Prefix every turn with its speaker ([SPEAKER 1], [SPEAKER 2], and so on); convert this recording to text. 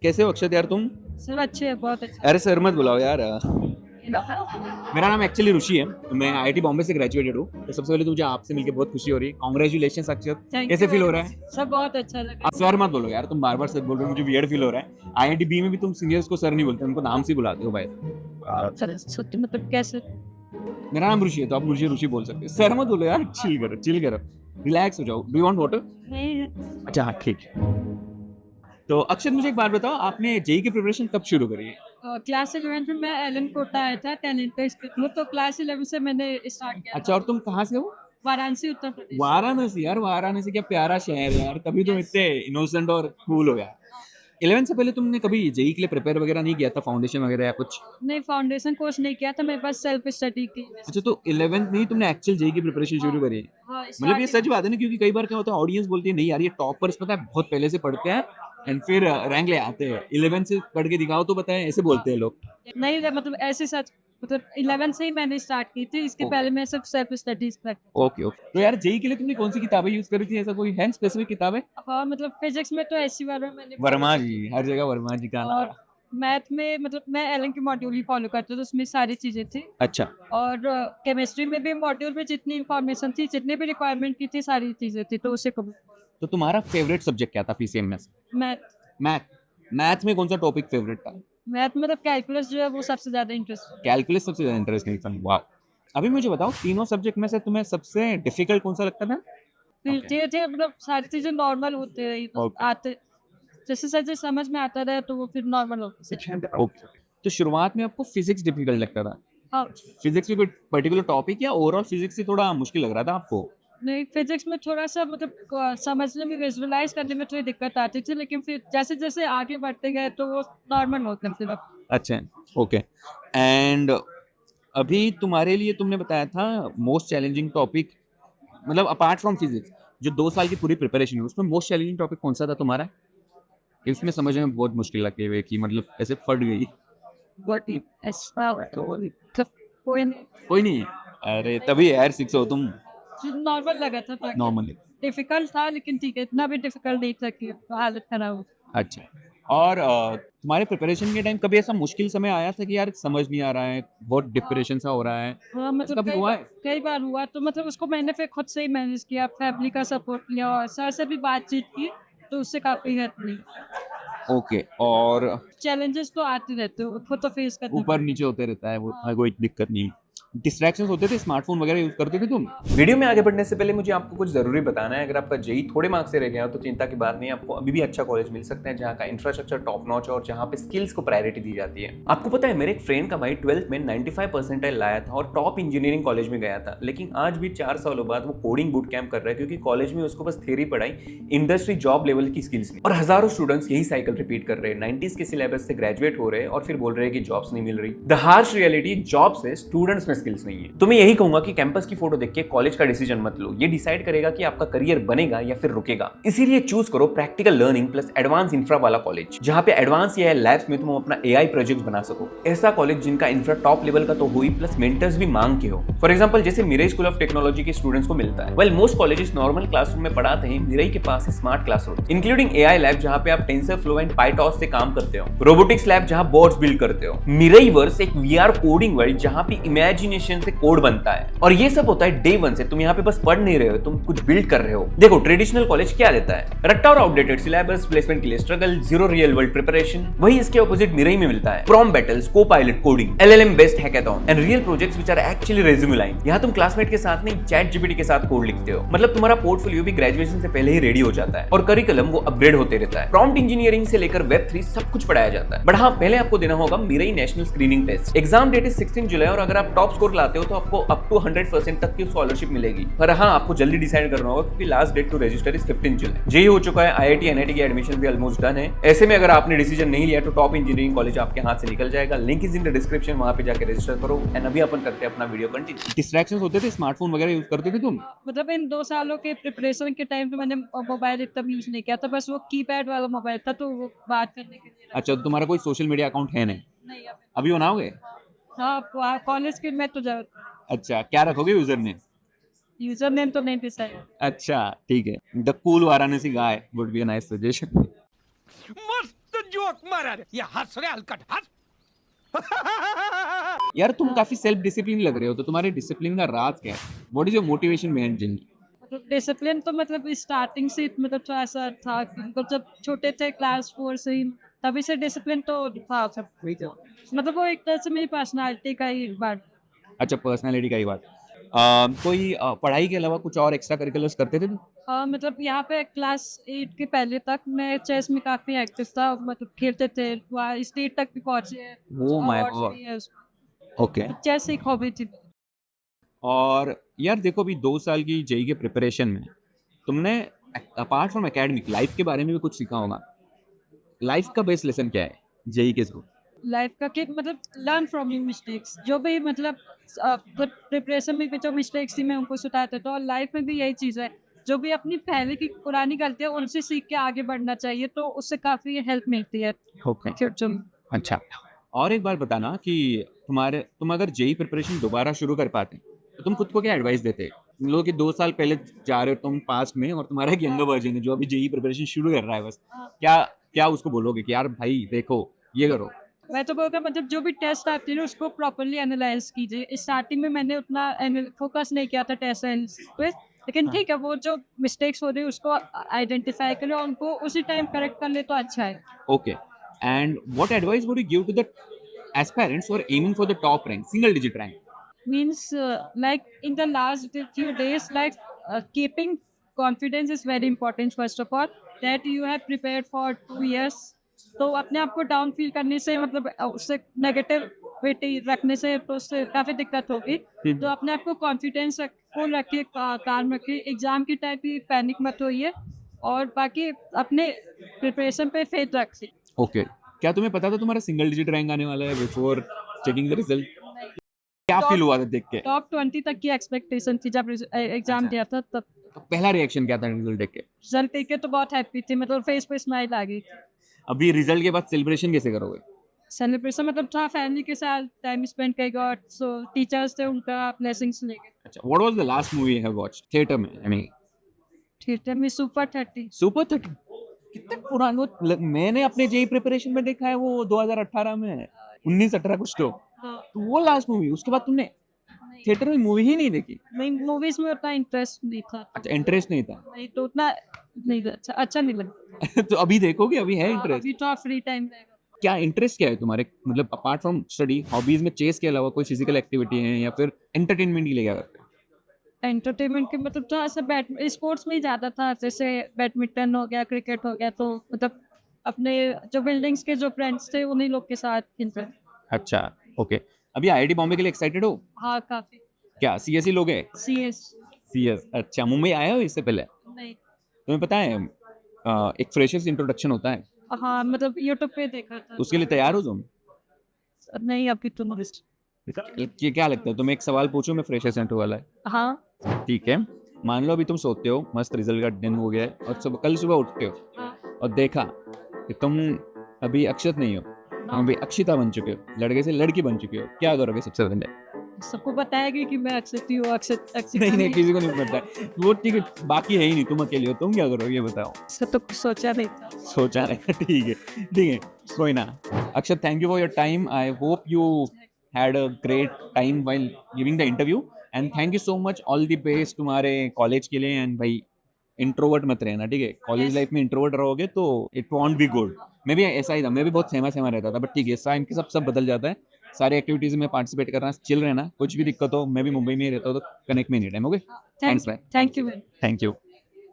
[SPEAKER 1] कैसे हो अक्षत यार तुम?
[SPEAKER 2] सर अच्छे है, बहुत अच्छे।
[SPEAKER 1] अरे सर मत बुलाओ यार। मेरा नाम एक्चुअली ऋषि है। मैं आईआईटी बॉम्बे से ग्रेजुएटेड हूँ। तो सबसे पहले तो मुझे आपसे मिलकर बहुत खुशी हो रही है। कॉन्ग्रेचुलेशन अक्षत।
[SPEAKER 2] थैंक
[SPEAKER 1] कैसे
[SPEAKER 2] यू
[SPEAKER 1] फील हो
[SPEAKER 2] वेरी
[SPEAKER 1] रहा
[SPEAKER 2] मच।
[SPEAKER 1] है?
[SPEAKER 2] सर बहुत अच्छा लगा।
[SPEAKER 1] आप सर मत बोलो यार, तुम बार बार सर बोल रहे हो, मुझे वियर्ड फील हो रहा है। आईआईटी बी में भी तुम सीनियर्स को सर नहीं बोलते, उनको नाम से ही बुलाते हो भाई।
[SPEAKER 2] सर सच मतलब कैसे?
[SPEAKER 1] मेरा नाम ऋषि है तो आप मुझे ऋषि बोल सकते हो, सर मत बोलो यार। चिल करो चिल करो, रिलैक्स हो जाओ। Do you want water?
[SPEAKER 2] नहीं।
[SPEAKER 1] अच्छा हाँ ठीक है। तो अक्षत मुझे एक बात बताओ, आपने जेई की प्रिपरेशन कब शुरू करी है?
[SPEAKER 2] क्लास 11 में मैं एलन कोटा आया था टैलेंट टेस्ट के थ्रू, तो क्लास 11 से मैंने स्टार्ट किया
[SPEAKER 1] अच्छा,
[SPEAKER 2] था।
[SPEAKER 1] और तुम कहाँ से हो?
[SPEAKER 2] वाराणसी, उत्तर प्रदेश।
[SPEAKER 1] वाराणसी? यार वाराणसी क्या प्यारा शहर है यार, तभी तुम
[SPEAKER 2] यस।
[SPEAKER 1] इतने इनोसेंट और कूल हो यार। 11 से पहले तुमने कभी जेई के लिए प्रिपेयर वगैरह नहीं किया था, फाउंडेशन वगैरह या कुछ?
[SPEAKER 2] नहीं, फाउंडेशन कोर्स नहीं किया था, मेरे पास सेल्फ स्टडी की
[SPEAKER 1] अच्छा,
[SPEAKER 2] basis
[SPEAKER 1] तो
[SPEAKER 2] पे।
[SPEAKER 1] 11th में ही तुमने एक्चुअल जेई की प्रिपरेशन
[SPEAKER 2] हाँ।
[SPEAKER 1] शुरू करी है?
[SPEAKER 2] हाँ,
[SPEAKER 1] मतलब ये
[SPEAKER 2] स्टार्ट।
[SPEAKER 1] सच बात है ना, क्योंकि कई बार क्या होता है, ऑडियंस बोलती है नहीं यार ये टॉपर्स पता है बहुत पहले से पढ़ते हैं एंड फिर रैंक ले आते हैं, 11 से पढ़ के दिखाओ तो बताएं, ऐसे बोलते हैं लोग।
[SPEAKER 2] नहीं मतलब ऐसे सच, मतलब 11 से ही मैंने स्टार्ट की थी, इसके पहले मैं सिर्फ सेल्फ स्टडीज करती थी।
[SPEAKER 1] ओके ओके, तो यार जेई के लिए तुमने कौन सी किताबें यूज करी थी? ऐसा कोई है स्पेसिफिक किताबें?
[SPEAKER 2] हाँ मतलब फिजिक्स में तो ऐसी बार मैंने follow
[SPEAKER 1] वर्मा
[SPEAKER 2] की
[SPEAKER 1] जी,
[SPEAKER 2] थी।
[SPEAKER 1] हर जगह वर्मा जी का
[SPEAKER 2] और
[SPEAKER 1] नारा।
[SPEAKER 2] मैथ में मतलब मैं एलन के मॉड्यूल ही फॉलो करती हूँ, तो उसमें सारी चीज़ें थी।
[SPEAKER 1] अच्छा,
[SPEAKER 2] और केमिस्ट्री में भी मॉड्यूल में जितनी इंफॉर्मेशन थी, जितने भी रिक्वायरमेंट की थी, सारी चीज़ें थी, तो उसे कवर।
[SPEAKER 1] तो तुम्हारा फेवरेट सब्जेक्ट क्या था पीसीएम में से?
[SPEAKER 2] मैथ।
[SPEAKER 1] मैथ? मैथ में कौन सा टॉपिक फेवरेट था?
[SPEAKER 2] मैथ मतलब कैलकुलस जो है वो सबसे ज़्यादा इंटरेस्ट।
[SPEAKER 1] कैलकुलस सबसे ज्यादा इंटरेस्टिंग था, वाह। अभी मुझे बताओ, तीनों सब्जेक्ट में से तुम्हें सबसे डिफिकल्ट कौन सा लगता था?
[SPEAKER 2] फिर
[SPEAKER 1] ओके
[SPEAKER 2] धीरे धीरे मतलब सारी चीज़ें नॉर्मल होते रही, तो
[SPEAKER 1] ओके
[SPEAKER 2] आते जैसे जैसे समझ में आता रहा, तो वो फिर नॉर्मल होता।
[SPEAKER 1] ओके। तो शुरुआत में आपको फिजिक्स डिफिकल्ट लगता था?
[SPEAKER 2] हाँ।
[SPEAKER 1] फिजिक्स में कोई पर्टिकुलर टॉपिक या ओवरऑल फिजिक्स ही थोड़ा मुश्किल लग रहा था आपको?
[SPEAKER 2] नहीं, फिजिक्स में थोड़ा सा मतलब समझने में, विजुअलाइज करने में थोड़ी दिक्कत आती थी, लेकिन फिर जैसे जैसे आगे बढ़ते गए तो वो नॉर्मल होता फिर अब।
[SPEAKER 1] अच्छा, ओके। एंड अभी तुम्हारे लिए तुमने बताया था मोस्ट चैलेंजिंग टॉपिक, मतलब अपार्ट फ्रॉम फिजिक्स, जो 2 साल की पूरी प्रिपरेशन है उसमें मोस्ट चैलेंजिंग टॉपिक कौन सा था तुम्हारा? इसमें समझने में बहुत मुश्किल लगती है कि मतलब ऐसे फट गई।
[SPEAKER 2] What if as well? मतलब कोई
[SPEAKER 1] कोई नहीं है, अरे तभी यार 6 हो तुम।
[SPEAKER 2] नॉर्मल लगा था, बाकी
[SPEAKER 1] नॉर्मली।
[SPEAKER 2] डिफिकल्ट था, लेकिन ठीक है, इतना भी डिफिकल्ट नहीं था कि हालत खराब हो।
[SPEAKER 1] अच्छा, और तुम्हारे प्रिपरेशन के टाइम कभी ऐसा मुश्किल समय आया था कि यार समझ नहीं आ रहा है, बहुत डिप्रेशन सा हो रहा है?
[SPEAKER 2] हाँ
[SPEAKER 1] ऐसा
[SPEAKER 2] मतलब
[SPEAKER 1] कभी हुआ है?
[SPEAKER 2] कई बार हुआ, तो मतलब उसको मैंने फिर खुद से ही मैनेज किया, फैमिली का सपोर्ट लिया और सर से भी बातचीत की, तो उससे काफी हेल्प मिली।
[SPEAKER 1] ओके, और
[SPEAKER 2] चैलेंजेस तो आते रहते हो, खुद तो फेस करना
[SPEAKER 1] ऊपर
[SPEAKER 2] पड़ता
[SPEAKER 1] नीचे होते रहता है वो,
[SPEAKER 2] है।
[SPEAKER 1] कोई दिक्कत नहीं। डिस्ट्रैक्शंस होते थे, स्मार्टफोन वगैरह यूज करते थे तुम?
[SPEAKER 3] वीडियो में आगे बढ़ने से पहले मुझे आपको कुछ जरूरी बताना है। अगर आपका जेई थोड़े मार्क्स से रह गया हो तो चिंता की बात नहीं, आपको अभी भी अच्छा कॉलेज मिल सकता है जहाँ का इंफ्रास्ट्रक्चर टॉप नॉच है और जहाँ पे स्किल्स को प्रायोरिटी दी जाती है। आपको पता है, मेरे एक फ्रेंड का भाई 12th में 95 परसेंटाइल लाया था और टॉप इंजीनियरिंग कॉलेज में गया था, लेकिन आज भी 4 सालों बाद वो कोडिंग बूट कैंप कर रहा है, क्योंकि कॉलेज में उसको बस थ्योरी पढ़ाई, इंडस्ट्री जॉब लेवल की स्किल्स नहीं। और हजारों स्टूडेंट्स यही साइकिल रिपीट कर रहे हैं, 90s के सिलेबस से ग्रेजुएट हो रहे हैं और फिर बोल रहे हैं कि जॉब्स नहीं मिल रही। द हार्श रियलिटी, जॉब से स्टूडेंट्स में स्किल्स नहीं है। तो मैं यही कहूंगा कि कैंपस की फोटो देख के कॉलेज का डिसीजन मत लो, ये डिसाइड करेगा कि आपका करियर बनेगा या फिर रुकेगा। इसीलिए चूज करो practical learning plus advance infra वाला कॉलेज, जहां पे एडवांस एआई लैब्स में तुम अपना एआई प्रोजेक्ट बना सको। ऐसा कॉलेज जिनका इंफ्रा टॉप लेवल का तो हो ही, प्लस मेंटर्स भी मांग के हो। फॉर एग्जांपल जैसे मिरई स्कूल ऑफ टेक्नोलॉजी के स्टूडेंट्स को मिलता है। Well most colleges normal classroom में पढ़ाते हैं, मिरई के पास है smart classroom including AI lab, जहां पे आप टेंसर फ्लो एंड पाइटॉस से काम करते हो, रोबोटिक्स लैब जहां बोर्ड्स बिल्ड करते हो, मिरई वर्स एक वीआर कोडिंग वर्ल्ड जहां पे इमेजिनेशन से कोड बनता है। और ये सब होता है डे 1 से। तुम यहाँ पे बस पढ़ नहीं रहे हो, तुम कुछ बिल्ड कर रहे हो। देखो ट्रेडिशनल कॉलेज क्या देता है, रट्टा और आउटडेटेड सिलेबस, प्लेसमेंट के लिए struggle, zero real world preparation. वही इसके ऑपोजिट मिरई में मिलता है, prompt battles, Copilot coding, LLM based hackathon and real projects which are actually resume line. यहाँ तुम क्लासमेट के साथ नहीं, चैट जीपीटी के साथ कोड लिखते हो। मतलब तुम्हारा पोर्टफोलियो भी ग्रेजुएशन से पहले ही रेडी हो जाता है और करिकुलम वो अपग्रेड होते रहता है। प्रॉम्प्ट इंजीनियरिंग से लेकर वेब 3 सब कुछ पढ़ाया जाता है। बट हाँ, पहले आपको देना होगा मिरई national screening test. Exam date is 16 July और अगर आप टॉप स्कोर लाते हो तो आपको अप टू 100% तक की स्कॉलरशिप मिलेगी। पर हाँ, आपको जल्दी डिसाइड करना होगा क्योंकि last date to register is 15 July. JEE हो चुका है, आईआईटी एनआईटी की एडमिशन भी ऑलमोस्ट डन है। ऐसे में अगर आपने डिसीजन नहीं लिया तो टॉप इंजीनियरिंग कॉलेज आपके हाथ से निकल जाएगा। Link is in the description, वहां पे जाकर रजिस्टर करो। एंड अभी अपन करते हैं अपना वीडियो कंटिन्यू।
[SPEAKER 1] डिस्ट्रैक्शंस होते थे, स्मार्टफोन वगैरह यूज करते थे तुम?
[SPEAKER 2] मतलब इन 2 सालों के प्रिपरेशन के टाइम पे मैंने मोबाइल इतना यूज नहीं किया था, बस वो कीपैड वाला मोबाइल था, तो वो बात करने के लिए
[SPEAKER 1] अच्छा, तो तुम्हारा कोई सोशल मीडिया अकाउंट है नहीं?
[SPEAKER 2] नहीं। अब
[SPEAKER 1] अभी बनाओगे?
[SPEAKER 2] हाँ, कॉलेज के में तो
[SPEAKER 1] अच्छा, क्या रखोगे यूजर नेम?
[SPEAKER 2] यूजर नेम तो नहीं डिसाइड।
[SPEAKER 1] अच्छा ठीक है, the cool Varanasi guy would be a nice suggestion.
[SPEAKER 4] मस्त जोक मारा रे ये हंस रे हलकट हंस
[SPEAKER 1] यार तुम काफी सेल्फ डिसिप्लिन लग रहे हो, तो तुम्हारे डिसिप्लिन का राज क्या है? What is your motivation behind gym?
[SPEAKER 2] मतलब डिसिप्लिन तो मतलब स्टार्टिंग से मतलब थोड़ा सा था कि मतलब जब छोटे थे क्लास 4 से ही तभी से डिसिप्लिन तो था सब। मतलब वो एक तरह से मेरी पर्सनालिटी का ही बात।
[SPEAKER 1] अच्छा, पर्सनालिटी का ही बात। कोई पढ़ाई के अलावा कुछ और एक्स्ट्रा करिकुलर्स करते थे तुम?
[SPEAKER 2] मतलब यहाँ पे क्लास 8 के पहले तक मैं चेस में काफी एक्टिव था, मतलब खेलते थे, वहाँ स्टेट तक भी पहुंचे हैं,
[SPEAKER 1] Oh my
[SPEAKER 2] awards
[SPEAKER 1] God.
[SPEAKER 2] भी है।
[SPEAKER 1] ओके।
[SPEAKER 2] चेस एक हॉबी थी।
[SPEAKER 1] और यार देखो, अभी 2 साल की जेई के प्रिपरेशन में तुमने अपार्ट फ्रॉम एकेडमिक लाइफ के बारे में भी कुछ सीखा होगा। लाइफ का बेस्ट लेसन क्या है जेई के थ्रू?
[SPEAKER 2] लाइफ का कि मतलब लर्न फ्रॉम योर मिस्टेक्स, जो भी मतलब प्रिपरेशन में भी जो मिस्टेक्स थी मैं उनको सुधारता था, और लाइफ में भी यही चीज़ है, जो भी अपनी पहले की पुरानी गलतियाँ उनसे सीख के आगे बढ़ना चाहिए, तो उससे काफ़ी हेल्प मिलती है
[SPEAKER 1] ओके।
[SPEAKER 2] फ्यूचर में।
[SPEAKER 1] अच्छा, और एक बात बताना कि तुम अगर जेई प्रिपरेशन दोबारा शुरू कर पाते तो तुम खुद को क्या एडवाइस देते? तुम लोग कि 2 साल पहले जा रहे हो तुम पास्ट में, और तुम्हारा एक यंगर वर्जन है जो अभी जेई प्रिपरेशन शुरू कर रहा है बस, क्या क्या उसको बोलोगे कि यार भाई देखो ये करो?
[SPEAKER 2] मैं तो बोलूँगा मतलब जो भी टेस्ट आती है ना उसको प्रॉपर्ली एनालाइज कीजिए। स्टार्टिंग में मैंने उतना फोकस नहीं किया था टेस्ट एनालिसिस पे, लेकिन ठीक है, वो जो मिस्टेक्स हो रही है उसको आइडेंटिफाई करें और उनको उसी टाइम करेक्ट कर ले तो अच्छा है।
[SPEAKER 1] Okay. And what advice would you give to the aspirants who are aiming for the top rank, single digit rank?
[SPEAKER 2] Means like in the last few days, like keeping confidence is very important first of all, that you have prepared for 2 years, तो अपने आप को down feel करने से मतलब उससे negativity रखने से तो उससे काफ़ी दिक्कत होगी। तो अपने आप को कॉन्फिडेंस फुल रखिए, काम रखिए, एग्जाम की टाइम भी पैनिक मत होइए, और बाकी अपने प्रिपरेशन पे फेथ रखिए।
[SPEAKER 1] Okay. क्या तुम्हें पता था तुम्हारा सिंगल डिजिट रैंक आने वाला है बिफोर चेकिंग द रिजल्ट? क्या फील हुआ था देख के?
[SPEAKER 2] टॉप 20 तक की एक्सपेक्टेशन थी जब एग्जाम दिया था, तब
[SPEAKER 1] तो पहला रिएक्शन क्या था रिजल्ट देख के?
[SPEAKER 2] रिजल्ट देख के तो बहुत हैप्पी थी, मतलब फेस पे स्माइल आ गई।
[SPEAKER 1] अभी रिजल्ट के बाद सेलिब्रेशन कैसे करोगे?
[SPEAKER 2] सेलिब्रेशन मतलब था फैमिली के साथ टाइम स्पेंड करेगा, सो टीचर्स थे उनका ब्लेसिंग्स लेंगे।
[SPEAKER 1] अच्छा, what was the last movie you have watched theatre में? आई मीन
[SPEAKER 2] थिएटर में सुपर 30।
[SPEAKER 1] सुपर 30। कितना पुराना मैंने अपने जेई प्रिपरेशन में देखा है वो 2018 में, 19-18 कुछ तो।
[SPEAKER 2] हाँ,
[SPEAKER 1] तो वो लास्ट मूवी, उसके बाद तुमने थिएटर में मूवी ही नहीं देखी?
[SPEAKER 2] नहीं मूवीज में उतना इंटरेस्ट नहीं था।
[SPEAKER 1] अच्छा, इंटरेस्ट नहीं था।
[SPEAKER 2] नहीं तो उतना नहीं था, अच्छा नहीं लगा।
[SPEAKER 1] तो अभी देखोगे? अभी है इंटरेस्ट?
[SPEAKER 2] अभी तो फ्री टाइम रहेगा।
[SPEAKER 1] क्या इंटरेस्ट क्या है तुम्हारे, मतलब अपार्ट फ्रॉम स्टडी हॉबीज में चेस के अलावा कोई फिजिकल एक्टिविटी है या फिर एंटरटेनमेंट के लिए क्या करते हो?
[SPEAKER 2] एंटरटेनमेंट के मतलब थोड़ा सा स्पोर्ट्स में ही ज़्यादा था, जैसे बैडमिंटन हो गया, क्रिकेट हो गया, तो मतलब अपने जो बिल्डिंग्स के जो फ्रेंड्स थे उन्हीं लोग के साथ खेलते।
[SPEAKER 1] अच्छा, ओके। अभी आईआईटी बॉम्बे के लिए एक्साइटेड हो?
[SPEAKER 2] हाँ काफ़ी।
[SPEAKER 1] क्या सीएसई लोग हैं?
[SPEAKER 2] CS
[SPEAKER 1] CS. अच्छा, मुंबई आए हो इससे पहले?
[SPEAKER 2] नहीं।
[SPEAKER 1] तुम्हें पता है एक फ्रेशर्स इंट्रोडक्शन होता है,
[SPEAKER 2] हाँ मतलब यूट्यूब पे देखा था।
[SPEAKER 1] उसके लिए तैयार हो तुम?
[SPEAKER 2] नहीं अभी तो नहीं।
[SPEAKER 1] कि क्या लगता है तुम्हें? एक सवाल पूछूं मैं, फ्रेशर्स इंटरव्यू वाला है,
[SPEAKER 2] हाँ
[SPEAKER 1] ठीक है? मान लो अभी तुम सोते हो, मस्त रिजल्ट का दिन हो गया है, और कल सुबह उठते हो
[SPEAKER 2] हाँ
[SPEAKER 1] और देखा कि तुम अभी अक्षत नहीं हो, तुम अभी अक्षिता बन चुके हो, लड़के से लड़की बन चुके हो, क्या करोगे सबसे पहले?
[SPEAKER 2] सबको बताएगी कि मैं अक्षत हूँ, अक्षत
[SPEAKER 1] नहीं नहीं, किसी को नहीं पता है वो, ठीक है, बाकी है ही नहीं, तुम अकेले हो, तुम क्या करोगे ये बताओ?
[SPEAKER 2] इसका तो कुछ सोचा नहीं था।
[SPEAKER 1] सोचा नहीं? ठीक है ठीक है, कोई ना। Akshat, thank you for your time. I hope you had a great time while giving the interview, and thank you so much. All the best तुम्हारे कॉलेज के लिए, एंड भाई इंट्रोवर्ट मत रहना, ठीक है? कॉलेज लाइफ में इंट्रोवर्ट रहोगे तो इट वॉन्ट बी गुड। मैं भी ऐसा ही था, मैं भी बहुत सहमा सहमा रहता था, बट ठीक है, टाइम के सब बदल जाता है। सारे एक्टिविटीज में पार्टिसिपेट करना, चिल रहना, कुछ भी दिक्कत हो, मैं भी मुंबई में ही रहता हूँ तो कनेक्ट में नहीं time. Okay, thanks man,
[SPEAKER 2] thank you.
[SPEAKER 1] Thank you.